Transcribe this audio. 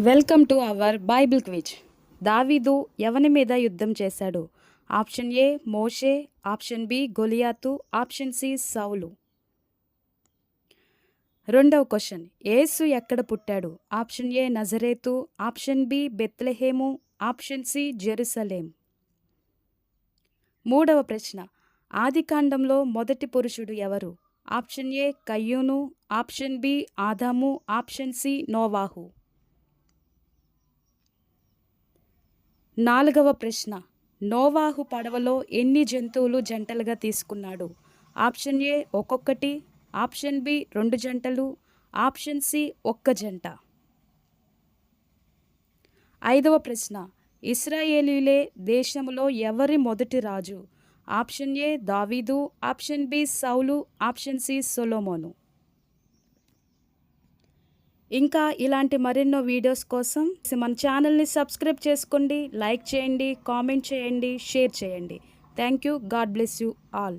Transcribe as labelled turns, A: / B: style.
A: Welcome to our Bible quiz. దావీదు ఎవని మీద యుద్ధం చేశాడు? ఆప్షన్ ఏ మోషే, ఆప్షన్ బి గొలియాతు, ఆప్షన్ సి సౌలు. రెండవ క్వశ్చన్, యేసు ఎక్కడ పుట్టాడు? ఆప్షన్ ఏ నజరేతు, ఆప్షన్ బి బెత్లెహేము, ఆప్షన్ సి జెరూసలేం. మూడవ ప్రశ్న, ఆదికాండంలో మొదటి పురుషుడు ఎవరు? ఆప్షన్ ఏ కయ్యూను, ఆప్షన్ బి ఆదాము, ఆప్షన్ సి నోవాహు. నాలుగవ ప్రశ్న, నోవాహు పడవలో ఎన్ని జంతువులు జంటలుగా తీసుకున్నాడు? ఆప్షన్ ఏ ఒక్కొక్కటి, ఆప్షన్ బి 2 జంటలు, ఆప్షన్ సి 1 జంట. ఐదవ ప్రశ్న, ఇశ్రాయేలీలే దేశంలో ఎవరి మొదటి రాజు? ఆప్షన్ ఏ దావీదు, ఆప్షన్ బి సౌలు, ఆప్షన్ సి సొలొమోను. ఇంకా ఇలాంటి మరెన్నో వీడియోస్ కోసం మన ఛానల్ని సబ్స్క్రైబ్ చేసుకోండి, లైక్ చేయండి, కామెంట్ చేయండి, షేర్ చేయండి. Thank you. God bless you all.